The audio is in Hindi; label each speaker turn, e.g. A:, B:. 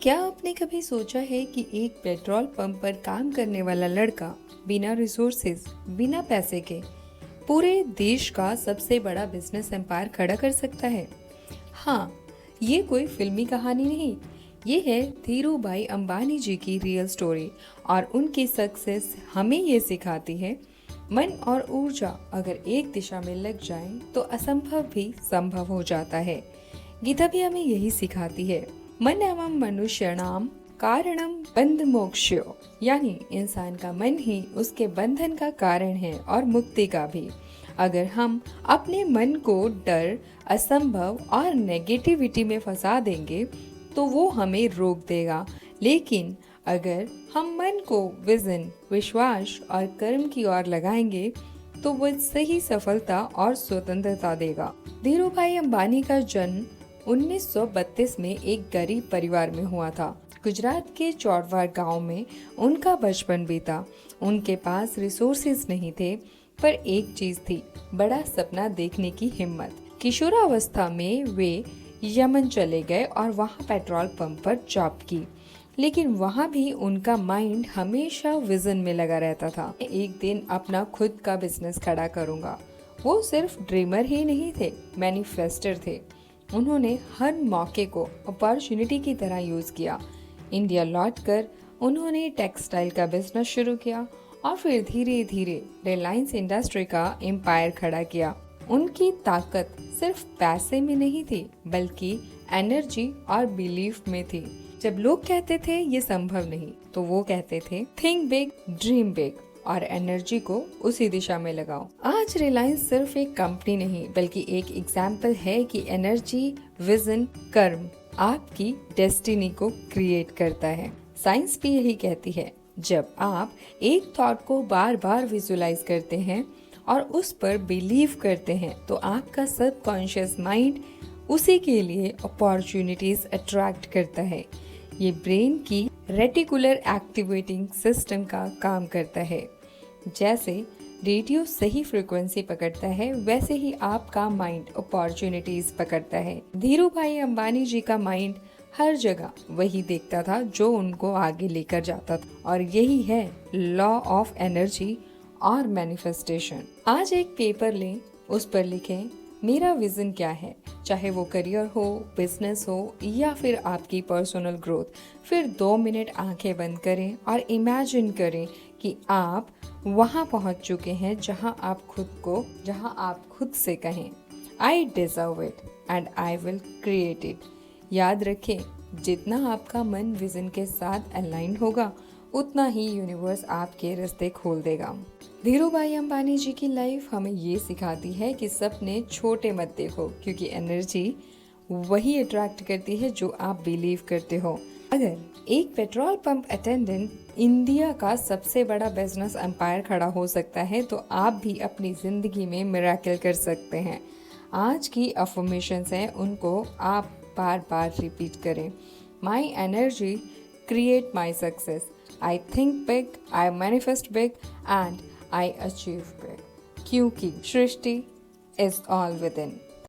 A: क्या आपने कभी सोचा है कि एक पेट्रोल पंप पर काम करने वाला लड़का बिना रिसोर्सेज, बिना पैसे के पूरे देश का सबसे बड़ा बिजनेस एम्पायर खड़ा कर सकता है? हाँ, ये कोई फिल्मी कहानी नहीं, ये है धीरू भाई अंबानी जी की रियल स्टोरी। और उनकी सक्सेस हमें ये सिखाती है, मन और ऊर्जा अगर एक दिशा में लग जाए तो असंभव भी संभव हो जाता है। गीता भी हमें यही सिखाती है, मन एवं मनुष्यणाम कारणम बंध मोक्षो, यानी इंसान का मन ही उसके बंधन का कारण है और मुक्ति का भी। अगर हम अपने मन को डर, असंभव और नेगेटिविटी में फंसा देंगे तो वो हमें रोक देगा, लेकिन अगर हम मन को विजन, विश्वास और कर्म की ओर लगाएंगे तो वो सही सफलता और स्वतंत्रता देगा। धीरू भाई अंबानी का जन्म 1932 में एक गरीब परिवार में हुआ था। गुजरात के चौड़वार गांव में उनका बचपन बीता। उनके पास रिसोर्सेज नहीं थे, पर एक चीज थी, बड़ा सपना देखने की हिम्मत। किशोरावस्था में वे यमन चले गए और वहां पेट्रोल पंप पर जॉब की, लेकिन वहां भी उनका माइंड हमेशा विजन में लगा रहता था। एक दिन अपना खुद का बिजनेस खड़ा करूंगा। वो सिर्फ ड्रीमर ही नहीं थे, मैनिफेस्टर थे। उन्होंने हर मौके को अपॉर्चुनिटी की तरह यूज किया। इंडिया लौटकर उन्होंने टेक्सटाइल का बिजनेस शुरू किया और फिर धीरे धीरे रिलायंस इंडस्ट्री का एम्पायर खड़ा किया। उनकी ताकत सिर्फ पैसे में नहीं थी, बल्कि एनर्जी और बिलीफ में थी। जब लोग कहते थे ये संभव नहीं, तो वो कहते थे थिंक बिग, ड्रीम बिग और एनर्जी को उसी दिशा में लगाओ। आज रिलायंस सिर्फ एक कंपनी नहीं, बल्कि एक एग्जाम्पल है कि एनर्जी, विजन, कर्म आपकी डेस्टिनी को क्रिएट करता है। साइंस भी यही कहती है, जब आप एक थॉट को बार बार विजुलाइज करते हैं और उस पर बिलीव करते हैं, तो आपका सबकॉन्शियस माइंड उसी के लिए अपॉर्चुनिटीज अट्रैक्ट करता है। ये ब्रेन की रेटिकुलर एक्टिवेटिंग सिस्टम का काम करता है। जैसे रेडियो सही फ्रीक्वेंसी पकड़ता है, वैसे ही आपका माइंड अपॉर्चुनिटीज पकड़ता है। धीरू भाई अंबानी जी का माइंड हर जगह वही देखता था जो उनको आगे लेकर जाता था, और यही है लॉ ऑफ एनर्जी और मैनिफेस्टेशन। आज एक पेपर लें, उस पर लिखें मेरा विजन क्या है, चाहे वो करियर हो, बिजनेस हो या फिर आपकी पर्सनल ग्रोथ। फिर 2 मिनट आंखें बंद करें और इमेजिन करें कि आप वहां पहुंच चुके हैं जहां आप खुद से कहें I deserve it and I will create it. याद रखें, जितना आपका मन विजन के साथ अलाइन होगा, उतना ही यूनिवर्स आपके रास्ते खोल देगा। धीरू भाई अंबानी जी की लाइफ हमें ये सिखाती है कि सपने छोटे मत देखो, क्योंकि एनर्जी वही अट्रैक्ट करती है जो आप बिलीव करते हो। अगर एक पेट्रोल पंप अटेंडेंट इंडिया का सबसे बड़ा बिजनेस एम्पायर खड़ा हो सकता है, तो आप भी अपनी जिंदगी में मिरेकल कर सकते हैं। आज की अफर्मेशंस हैं, उनको आप बार बार रिपीट करें। My energy create my success, I think big, I manifest big and I achieve big, क्योंकि सृष्टि is all within।